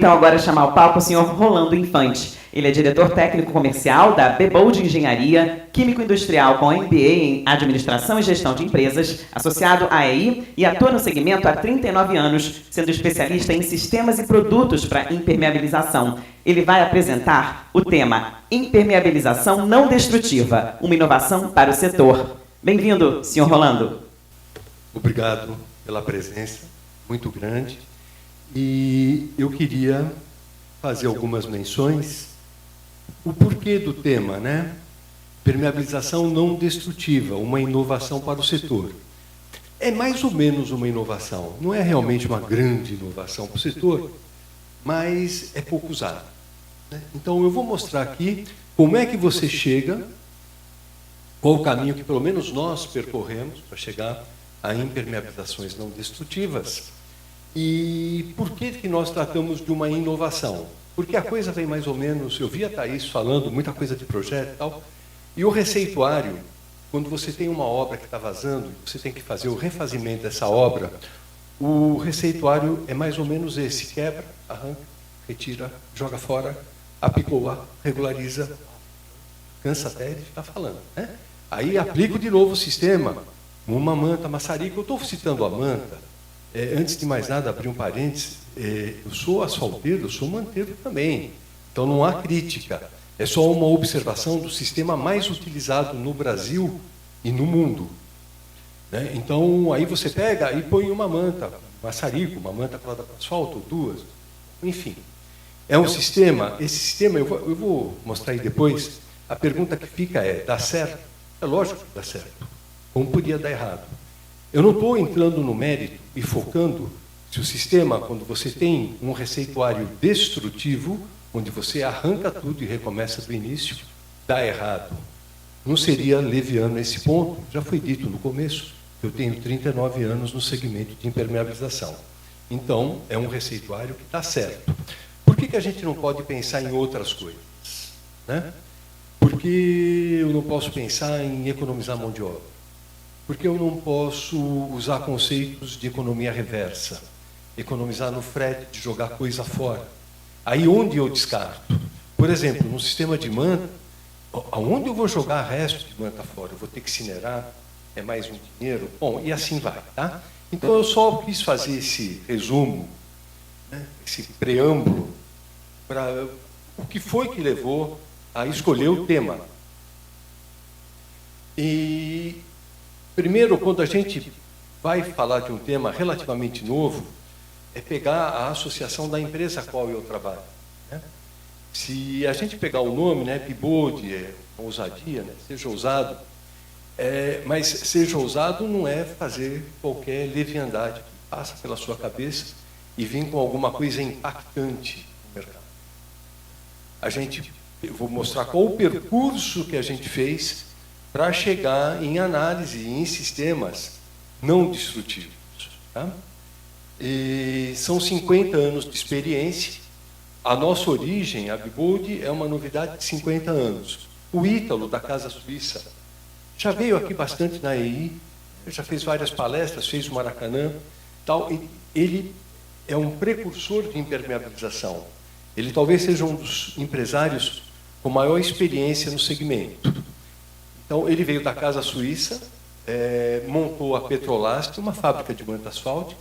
Então, agora chamar ao palco o senhor Rolando Infante. Ele é diretor técnico comercial da Bebold Engenharia, químico industrial com MBA em Administração e Gestão de Empresas, associado à EI e atua no segmento há 39 anos, sendo especialista em sistemas e produtos para impermeabilização. Ele vai apresentar o tema Impermeabilização Não Destrutiva, uma inovação para o setor. Bem-vindo, senhor Rolando. Obrigado pela presença, muito grande. E eu queria fazer algumas menções. O porquê do tema, né? Permeabilização não destrutiva, uma inovação para o setor. É mais ou menos uma inovação. Não é realmente uma grande inovação para o setor, mas é pouco usado, né? Então eu vou mostrar aqui como é que você chega, qual o caminho que pelo menos nós percorremos para chegar a impermeabilizações não destrutivas. E por que nós tratamos de uma inovação? Porque a coisa vem mais ou menos, eu vi a Thaís falando, muita coisa de projeto e tal, e o receituário, quando você tem uma obra que está vazando, você tem que fazer o refazimento dessa obra, o receituário é mais ou menos esse: quebra, arranca, retira, joga fora, apicoa, regulariza, cansa até de ficar falando, né? Aí aplico de novo o sistema, uma manta, maçarico. Eu estou citando a manta. Antes de mais nada, abrir um parênteses, eu sou asfalteiro, eu sou manteiro também. Então não há crítica. É só uma observação do sistema mais utilizado no Brasil e no mundo, né? Então aí você pega e põe uma manta, maçarico, uma manta colada para asfalto, ou duas, enfim. É um sistema, esse sistema, eu vou mostrar aí depois. A pergunta que fica é: dá certo? É lógico que dá certo. Como podia dar errado? Eu não estou entrando no mérito e focando se o sistema, quando você tem um receituário destrutivo, onde você arranca tudo e recomeça do início, dá errado. Não seria leviano esse ponto. Já foi dito no começo, eu tenho 39 anos no segmento de impermeabilização. Então, é um receituário que está certo. Por que a gente não pode pensar em outras coisas, né? Porque eu não posso pensar em economizar mão de obra. Porque eu não posso usar conceitos de economia reversa, economizar no frete, de jogar coisa fora. Aí onde eu descarto? Por exemplo, no sistema de manta, aonde eu vou jogar resto de manta fora? Eu vou ter que incinerar, é mais um dinheiro? Bom, e assim vai, tá? Então eu só quis fazer esse resumo, né, esse preâmbulo, para o que foi que levou a escolher o tema. E primeiro, quando a gente vai falar de um tema relativamente novo, é pegar a associação da empresa a qual eu trabalho, né? Se a gente pegar o nome, né, Bebold, ousadia, né, seja ousado, mas seja ousado não é fazer qualquer leviandade que passa pela sua cabeça e vir com alguma coisa impactante no mercado. Eu vou mostrar qual o percurso que a gente fez para chegar em análise em sistemas não destrutivos, tá? E são 50 anos de experiência. A nossa origem, a Bebold, é uma novidade de 50 anos. O Ítalo, da Casa Suíça, já veio aqui bastante na EI, já fez várias palestras, fez o Maracanã, tal. Ele é um precursor de impermeabilização. Ele talvez seja um dos empresários com maior experiência no segmento. Então, ele veio da Casa Suíça, montou a Petrolast, uma fábrica de manta asfáltica,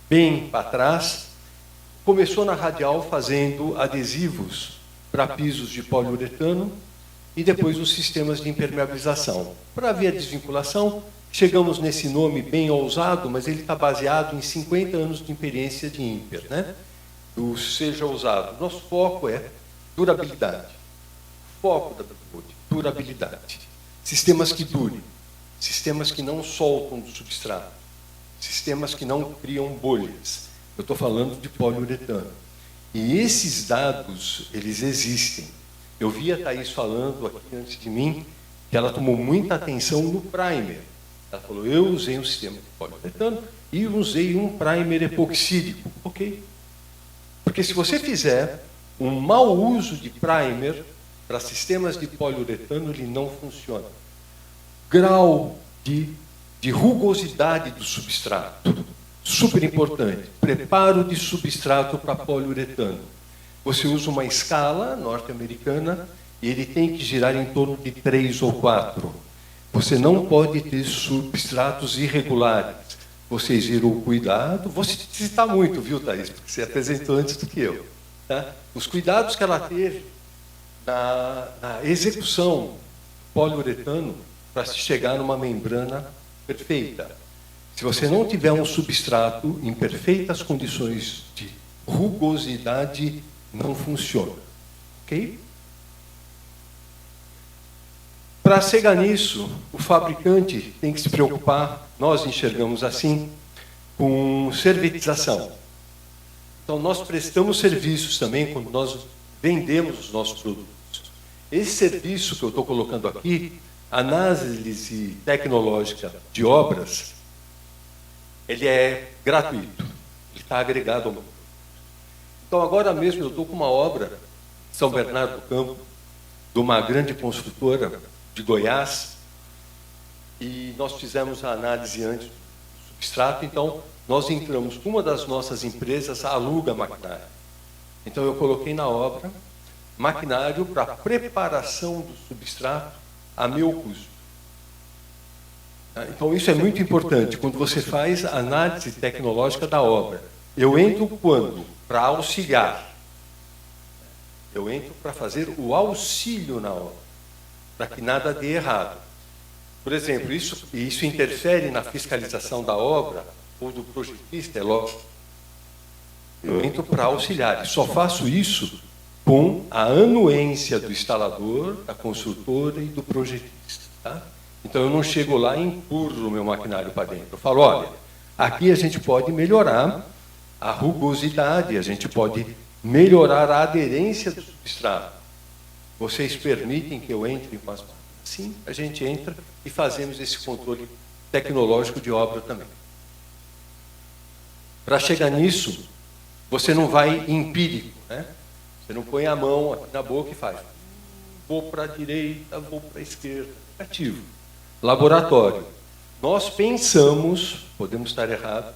bem para trás. Começou na Radial fazendo adesivos para pisos de poliuretano e depois os sistemas de impermeabilização. Para ver a desvinculação, chegamos nesse nome bem ousado, mas ele está baseado em 50 anos de experiência de Imper, né? Do Seja Ousado. Nosso foco é durabilidade. Foco da durabilidade. Sistemas que durem, sistemas que não soltam do substrato, sistemas que não criam bolhas. Eu estou falando de poliuretano. E esses dados, eles existem. Eu vi a Thaís falando aqui antes de mim que ela tomou muita atenção no primer. Ela falou: eu usei um sistema de poliuretano e usei um primer epoxídico. Ok. Porque se você fizer um mau uso de primer para sistemas de poliuretano, ele não funciona. Grau de rugosidade do substrato. super importante, preparo de substrato para poliuretano. Você usa uma escala norte-americana e ele tem que girar em torno de 3 ou 4. Você não pode ter substratos irregulares. Vocês viram o cuidado. Vou citar muito, viu, Thaís? Porque você apresentou antes do que eu. Tá? Os cuidados que ela teve na execução do poliuretano para se chegar numa membrana perfeita. Se você não tiver um substrato em perfeitas condições de rugosidade, não funciona. Ok? Para chegar nisso, o fabricante tem que se preocupar, nós enxergamos assim, com servitização. Então, nós prestamos serviços também quando nós vendemos os nossos produtos. Esse serviço que eu estou colocando aqui, análise tecnológica de obras, ele é gratuito, ele está agregado ao meu produto. Então, agora mesmo eu estou com uma obra em São Bernardo do Campo, de uma grande construtora de Goiás, e nós fizemos a análise antes do substrato, então nós entramos com uma das nossas empresas, aluga maquinário. Então eu coloquei na obra maquinário para preparação do substrato a meu custo. Então isso é muito importante, quando você faz a análise tecnológica da obra. Eu entro quando? Para auxiliar. Eu entro para fazer o auxílio na obra, para que nada dê errado. Por exemplo, isso interfere na fiscalização da obra ou do projetista, é lógico. Eu entro para auxiliar. E só faço isso com a anuência do instalador, da construtora e do projetista. Tá? Então, eu não chego lá e empurro o meu maquinário para dentro. Eu falo, olha, aqui a gente pode melhorar a rugosidade, a gente pode melhorar a aderência do substrato. Vocês permitem que eu entre com as máquinas? Sim, a gente entra e fazemos esse controle tecnológico de obra também. Para chegar nisso, você não vai empírico, né? Você não põe a mão aqui na boca e faz. Vou para a direita, vou para a esquerda. Ativo. Laboratório. Nós pensamos, podemos estar errados,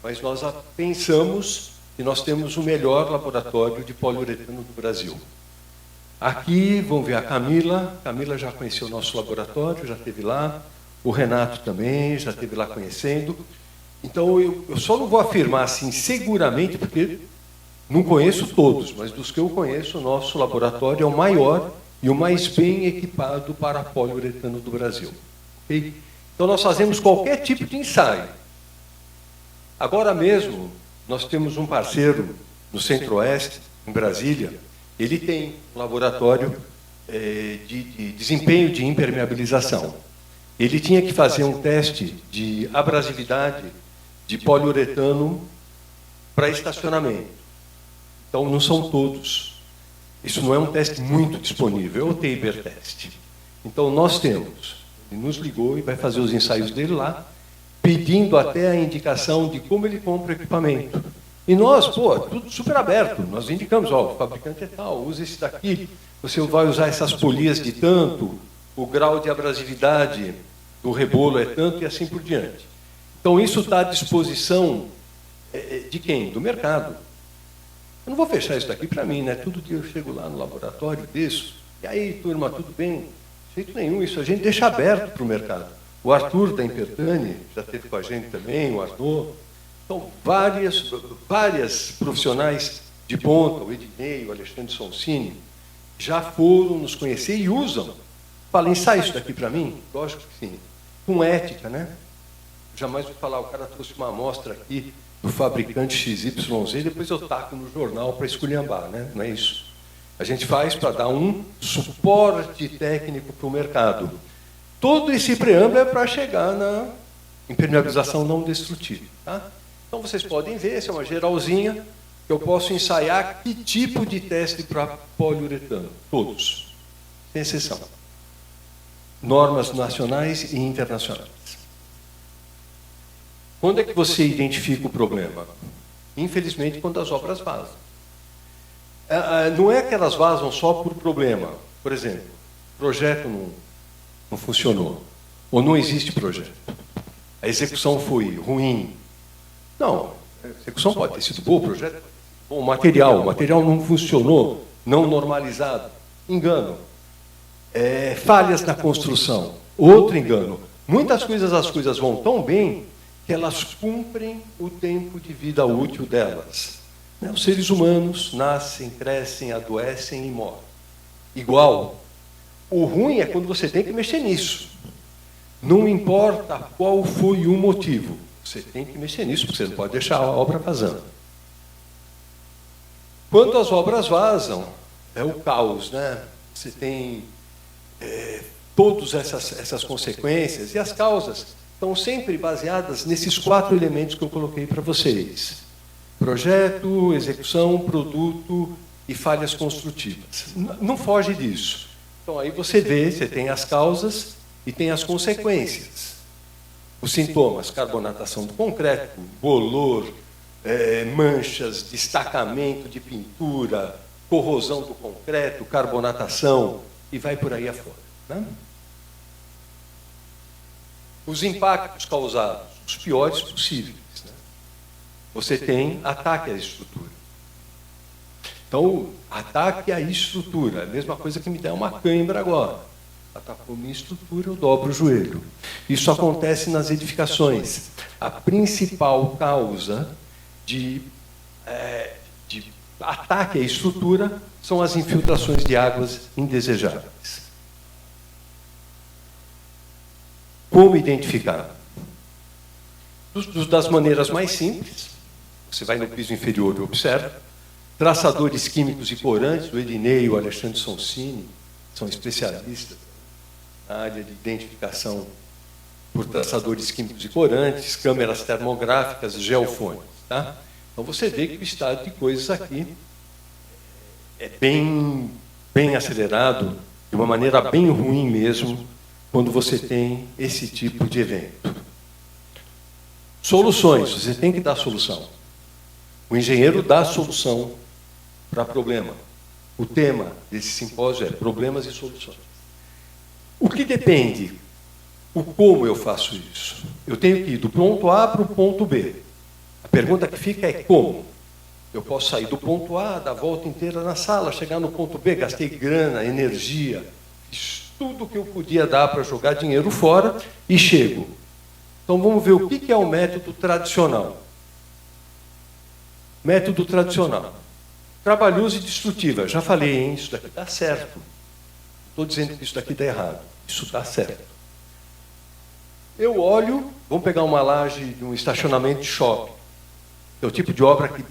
mas nós pensamos que nós temos o melhor laboratório de poliuretano do Brasil. Aqui, vão ver a Camila. Camila já conheceu o nosso laboratório, já esteve lá. O Renato também já esteve lá conhecendo. Então, eu só não vou afirmar assim seguramente, porque não conheço todos, mas dos que eu conheço, o nosso laboratório é o maior e o mais bem equipado para poliuretano do Brasil. Okay? Então, nós fazemos qualquer tipo de ensaio. Agora mesmo, nós temos um parceiro no Centro-Oeste, em Brasília. Ele tem um laboratório de desempenho de impermeabilização. Ele tinha que fazer um teste de abrasividade de poliuretano para estacionamento. Então, não são todos. Isso não é um teste muito disponível, é o Taber Test. Então, nós temos. Ele nos ligou e vai fazer os ensaios dele lá, pedindo até a indicação de como ele compra o equipamento. E nós, tudo super aberto. Nós indicamos, ó, o fabricante é tal, usa esse daqui, você vai usar essas polias de tanto, o grau de abrasividade do rebolo é tanto e assim por diante. Então, isso está à disposição de quem? Do mercado. Eu não vou fechar isso daqui para mim, né? Todo dia eu chego lá no laboratório desse, e aí, turma, tudo bem? De jeito nenhum, isso a gente deixa aberto para o mercado. O Arthur da Impertane já esteve com a gente também, o Arthur. Então, várias profissionais de ponta, o Ednei, o Alexandre Sonsini, já foram nos conhecer e usam. Fala, ensaia isso daqui para mim? Lógico que sim. Com ética, né? Jamais vou falar, o cara trouxe uma amostra aqui do fabricante XYZ e depois eu taco no jornal para esculhambar, né? Não é isso. A gente faz para dar um suporte técnico para o mercado. Todo esse preâmbulo é para chegar na impermeabilização não destrutiva. Tá? Então, vocês podem ver, essa é uma geralzinha, que eu posso ensaiar que tipo de teste para poliuretano. Todos, sem exceção. Normas nacionais e internacionais. Quando é que você identifica o problema? Infelizmente, quando as obras vazam. Não é que elas vazam só por problema. Por exemplo, o projeto não funcionou, ou não existe projeto. A execução foi ruim. Não, a execução pode ter sido boa, o projeto, bom, o material não funcionou, não normalizado. Engano. Falhas na construção. Outro engano. Muitas coisas, as coisas vão tão bem que elas cumprem o tempo de vida útil delas. Os seres humanos nascem, crescem, adoecem e morrem. Igual. O ruim é quando você tem que mexer nisso. Não importa qual foi o motivo. Você tem que mexer nisso, porque você não pode deixar a obra vazando. Quando as obras vazam, é o caos, né? Você tem todas essas consequências, e as causas estão sempre baseadas nesses 4 elementos que eu coloquei para vocês. Projeto, execução, produto e falhas construtivas. Não foge disso. Então, aí você tem as causas e tem as consequências. Os sintomas: carbonatação do concreto, bolor, manchas, destacamento de pintura, corrosão do concreto, carbonatação, e vai por aí afora. Né? Os impactos causados, os piores possíveis. Né? Você tem ataque à estrutura. Então, ataque à estrutura, a mesma coisa que me der uma cãibra agora. Atacou minha estrutura, eu dobro o joelho. Isso acontece nas edificações. A principal causa de ataque à estrutura são as infiltrações de águas indesejáveis. Como identificar? Das maneiras mais simples. Você vai no piso inferior e observa. Traçadores químicos e corantes, o Ednei e o Alexandre Sonsini, são especialistas na área de identificação por traçadores químicos e corantes, câmeras termográficas, geofones. Tá? Então você vê que o estado de coisas aqui é bem acelerado, de uma maneira bem ruim mesmo, quando você tem esse tipo de evento. Soluções, você tem que dar solução. O engenheiro dá solução para problema. O tema desse simpósio é problemas e soluções. O que depende? O como eu faço isso? Eu tenho que ir do ponto A para o ponto B. A pergunta que fica é como? Eu posso sair do ponto A, dar a volta inteira na sala, chegar no ponto B, gastei grana, energia, fiz tudo o que eu podia dar para jogar dinheiro fora e chego. Então vamos ver o que é o método tradicional. Método tradicional. Trabalhoso e destrutiva. Já falei, hein? Isso daqui dá certo. Não estou dizendo que isso daqui está errado. Isso dá certo. Eu olho, vamos pegar uma laje de um estacionamento de shopping. É o tipo de obra que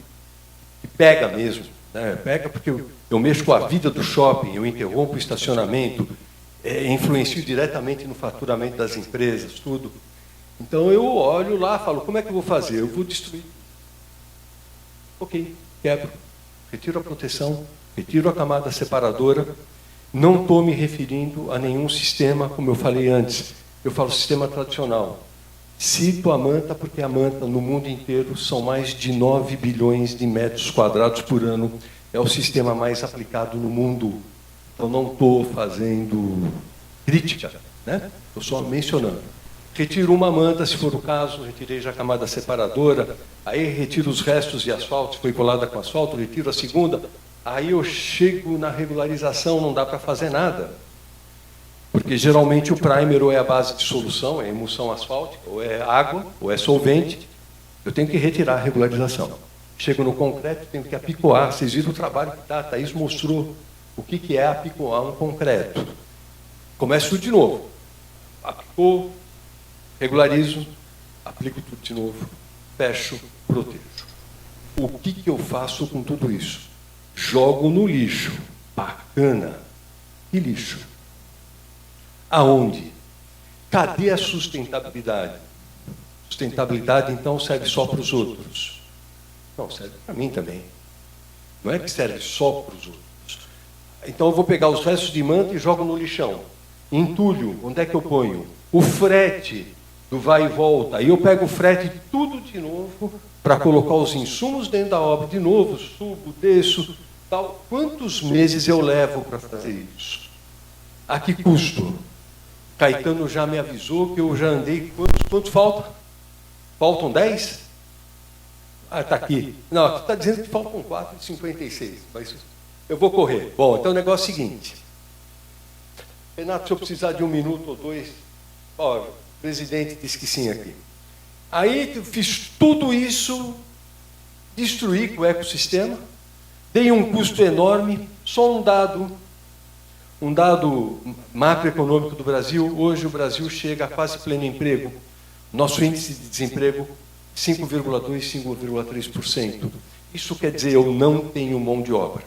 pega mesmo. Né? Pega porque eu mexo com a vida do shopping, eu interrompo o estacionamento, influencio diretamente no faturamento das empresas, tudo. Então eu olho lá e falo, como é que eu vou fazer? Eu vou destruir. Ok, quebro. Retiro a proteção, retiro a camada separadora. Não estou me referindo a nenhum sistema, como eu falei antes. Eu falo sistema tradicional. Cito a manta, porque a manta, no mundo inteiro, são mais de 9 bilhões de metros quadrados por ano. É o sistema mais aplicado no mundo. Então, não estou fazendo crítica, né? Estou só mencionando. Retiro uma manta, se for o caso, retirei já a camada separadora, aí retiro os restos de asfalto, foi colada com asfalto, retiro a segunda, aí eu chego na regularização, não dá para fazer nada. Porque geralmente o primer ou é a base de solução, é emulsão asfáltica, ou é água, ou é solvente, eu tenho que retirar a regularização. Chego no concreto, tenho que apicoar, vocês viram o trabalho que a Thaís mostrou, o que é apicoar um concreto. Começo tudo de novo. Apicou, regularizo, aplico tudo de novo, fecho, protejo. O que eu faço com tudo isso? Jogo no lixo. Bacana. Que lixo? Aonde? Cadê a sustentabilidade? Sustentabilidade, então, serve só para os outros. Não, serve para mim também. Não é que serve só para os outros. Então, eu vou pegar os restos de manta e jogo no lixão. Entulho, onde é que eu ponho? O frete do vai e volta. Aí eu pego o frete tudo de novo para colocar os insumos dentro da obra de novo, subo, desço, tal. Quantos meses eu levo para fazer isso? A que custo? Caetano já me avisou que eu já andei. Quantos faltam? Faltam 10? Ah, está aqui. Não, está dizendo que faltam 4,56, mas eu vou correr. Bom, então o negócio é o seguinte. Renato, se eu precisar de 1 minuto ou 2, ó, o presidente disse que sim aqui. Aí eu fiz tudo isso, destruí o ecossistema, dei um custo enorme, só um dado macroeconômico do Brasil. Hoje o Brasil chega a quase pleno emprego. Nosso índice de desemprego 5,2%, 5,3%. Isso quer dizer, eu não tenho mão de obra.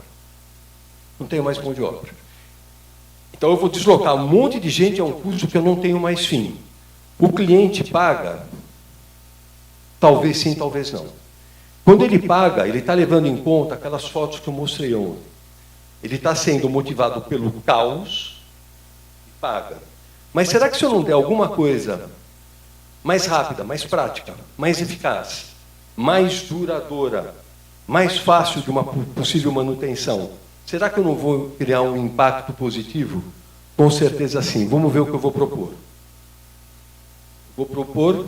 Não tenho mais mão de obra. Então eu vou deslocar um monte de gente a um custo que eu não tenho mais fim. O cliente paga? Talvez sim, talvez não. Quando ele paga, ele está levando em conta aquelas fotos que eu mostrei ontem. Ele está sendo motivado pelo caos e paga. Mas será que se eu não der alguma coisa mais rápida, mais prática, mais eficaz, mais duradoura, mais fácil de uma possível manutenção, será que eu não vou criar um impacto positivo? Com certeza sim. Vamos ver o que eu vou propor. Vou propor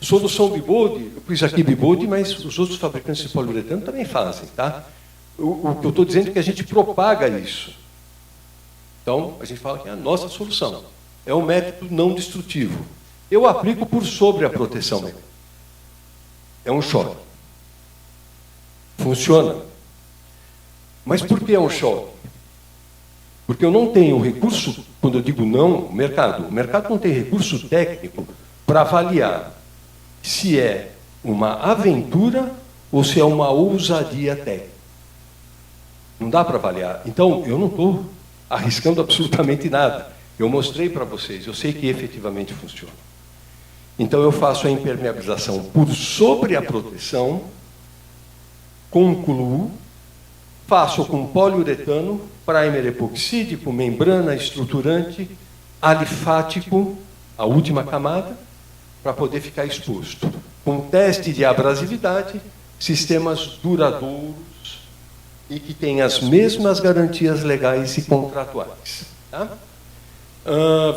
solução Bibode. Eu pus aqui Bibode, mas os outros fabricantes de poliuretano também fazem, tá? O que eu estou dizendo é que a gente propaga isso. Então, a gente fala que é a nossa solução. É um método não destrutivo. Eu aplico por sobre a proteção. É um choque. Funciona. Mas por que é um choque? Porque eu não tenho recurso, quando eu digo não, o mercado não tem recurso técnico para avaliar se é uma aventura ou se é uma ousadia técnica. Não dá para avaliar. Então, eu não estou arriscando absolutamente nada. Eu mostrei para vocês, eu sei que efetivamente funciona. Então, eu faço a impermeabilização por sobre a proteção, concluo, faço com poliuretano, primer epoxídico, membrana estruturante, alifático, a última camada, para poder ficar exposto. Com teste de abrasividade, sistemas duradouros e que têm as mesmas garantias legais e contratuais. Tá?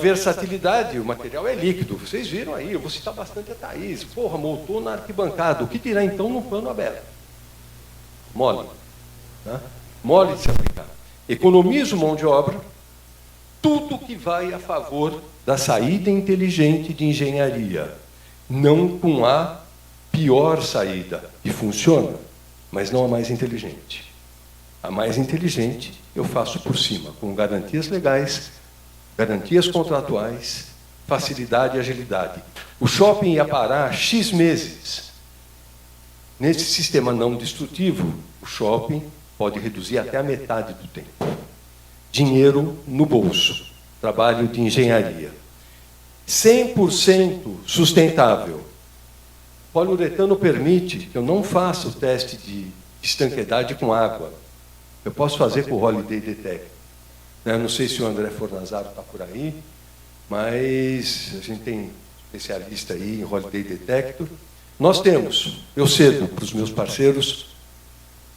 Versatilidade, o material é líquido, vocês viram aí, eu vou citar bastante a Thaís. Porra, montou na arquibancada, o que dirá então no pano aberto? Mole. Tá? Mole de se aplicar. Economizo mão de obra, tudo que vai a favor da saída inteligente de engenharia, não com a pior saída, que funciona, mas não a mais inteligente. A mais inteligente eu faço por cima, com garantias legais, garantias contratuais, facilidade e agilidade. O shopping ia parar X meses. Nesse sistema não destrutivo, o shopping pode reduzir até a metade do tempo. Dinheiro no bolso. Trabalho de engenharia. 100% sustentável. Poliuretano permite que eu não faça o teste de estanqueidade com água. Eu posso fazer com o Holiday Detect. Não sei se o André Fornazaro está por aí, mas a gente tem especialista aí em Holiday Detector. Nós temos, eu cedo para os meus parceiros,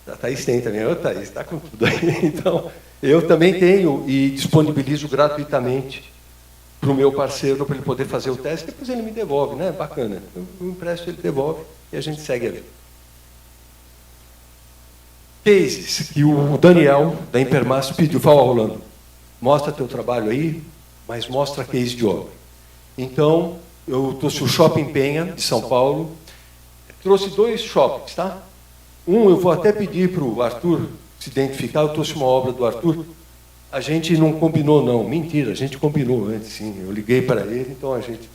a Thaís tem também, ô Thaís, está com tudo aí. Então, eu também tenho e disponibilizo gratuitamente para o meu parceiro, para ele poder fazer o teste, depois ele me devolve, né? Bacana. Eu empresto, ele devolve e a gente segue ali. Cases que o Daniel, da Impermas, pediu. Fala, Rolando, mostra teu trabalho aí, mas mostra case de obra. Então, eu trouxe o Shopping Penha, de São Paulo, trouxe 2 shoppings, tá? Um, eu vou até pedir para o Arthur se identificar, eu trouxe uma obra do Arthur, a gente não combinou não, mentira, a gente combinou antes, sim, eu liguei para ele, então a gente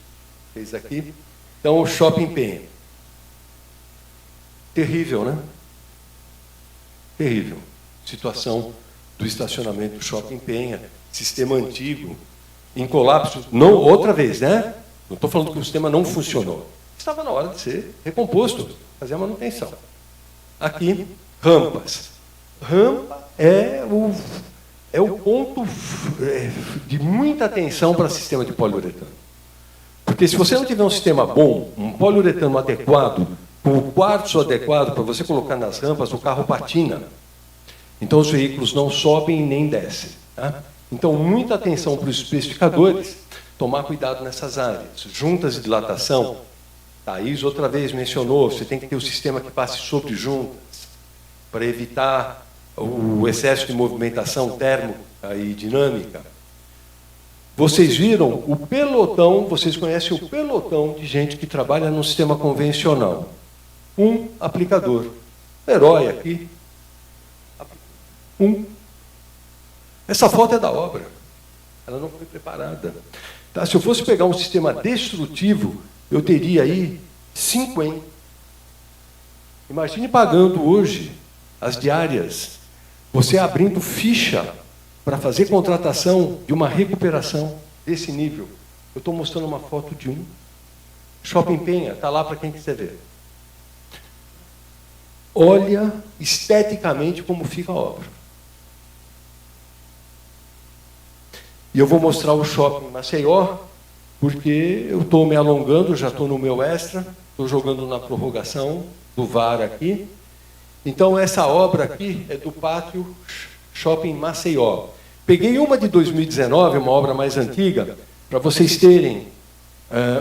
fez aqui. Então, o Shopping Penha. Terrível, né? Terrível. Situação do estacionamento do Shopping Penha, sistema antigo, em colapso, não outra vez, né? Não estou falando que o sistema não funcionou. Estava na hora de ser recomposto, fazer a manutenção. Aqui, rampas. Rampa é o ponto de muita atenção para sistema de poliuretano. Porque se você não tiver um sistema bom, um poliuretano adequado, com o quartzo adequado para você colocar nas rampas, o carro patina. Então os veículos não sobem nem descem. Tá? Então, muita atenção para os especificadores, tomar cuidado nessas áreas. Juntas de dilatação, Thaís outra vez mencionou, você tem que ter um sistema que passe sobre juntas, para evitar o excesso de movimentação térmica e dinâmica. Vocês viram o pelotão, vocês conhecem o pelotão de gente que trabalha no sistema convencional. Um aplicador. Herói aqui. Essa foto é da obra. Ela não foi preparada. Tá? Se eu fosse pegar um sistema destrutivo, eu teria aí 50. Imagine pagando hoje as diárias, você abrindo ficha para fazer contratação de uma recuperação desse nível. Eu estou mostrando uma foto de um. Shopping Penha, está lá para quem quiser ver. Olha esteticamente como fica a obra. E eu vou mostrar o Shopping Maceió, porque eu estou me alongando, já estou no meu extra, estou jogando na prorrogação do VAR aqui. Então, essa obra aqui é do Pátio Shopping Maceió. Peguei uma de 2019, uma obra mais antiga, para vocês terem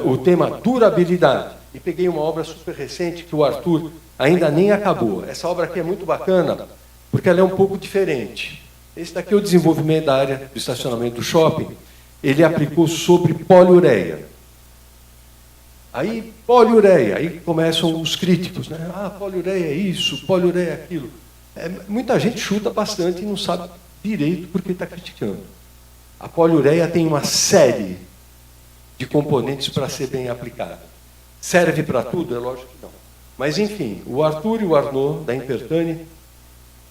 o tema durabilidade. E peguei uma obra super recente que o Arthur ainda nem acabou. Essa obra aqui é muito bacana, porque ela é um pouco diferente. Esse daqui é o desenvolvimento da área do estacionamento do shopping. Ele aplicou sobre poliureia. Aí, poliureia, aí começam os críticos, né? Ah, poliureia é isso, poliureia é aquilo. Muita gente chuta bastante e não sabe direito porque está criticando. A poliureia tem uma série de componentes para ser bem aplicada. Serve para tudo? É lógico que não. Mas, enfim, o Arthur e o Arnaud, da Impertane,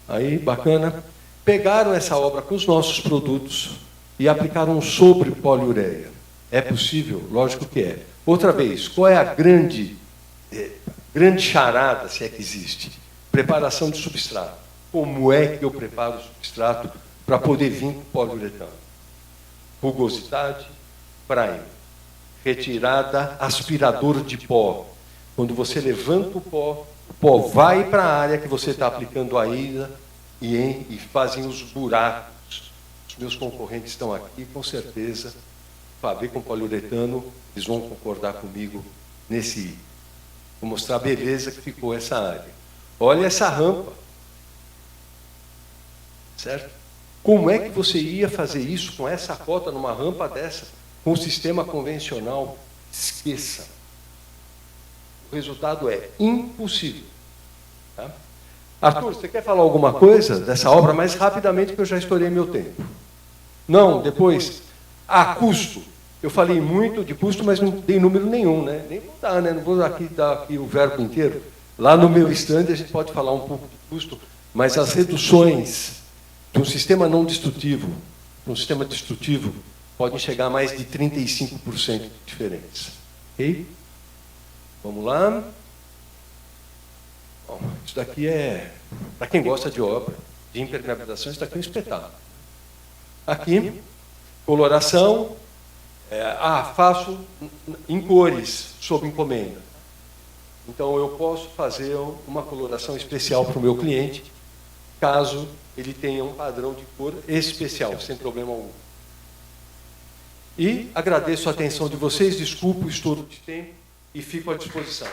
aí, bacana, pegaram essa obra com os nossos produtos e aplicaram sobre poliureia. É possível? Lógico que é. Outra vez, qual é a grande charada, se é que existe? Preparação de substrato. Como é que eu preparo o substrato para poder vir com poliuretano? Rugosidade, primer. Retirada, aspirador de pó. Quando você levanta o pó vai para a área que você está aplicando ainda e fazem os buracos. Os meus concorrentes estão aqui, com certeza, Fabê com poliuretano, eles vão concordar comigo nesse item. Vou mostrar a beleza que ficou essa área. Olha essa rampa. Certo? Como é que você ia fazer isso com essa cota numa rampa dessa, com o sistema convencional? Esqueça. O resultado é impossível. Tá? Arthur, você quer falar alguma coisa dessa obra mais rapidamente, que eu já estourei meu tempo? Não, depois, custo. Eu falei muito de custo, mas não dei número nenhum, né? Nem vou dar, né? Não vou dar aqui o verbo inteiro. Lá no meu stand a gente pode falar um pouco de custo, mas as reduções de um sistema não destrutivo para um sistema destrutivo podem chegar a mais de 35% de diferença. Ok? Vamos lá. Bom, isso daqui é, para quem gosta de obra, de impermeabilização, isso daqui é um espetáculo. Aqui, coloração, faço em cores, sob encomenda. Então, eu posso fazer uma coloração especial para o meu cliente, caso ele tenha um padrão de cor especial, sem problema algum. E agradeço a atenção de vocês, desculpo o estouro de tempo e fico à disposição.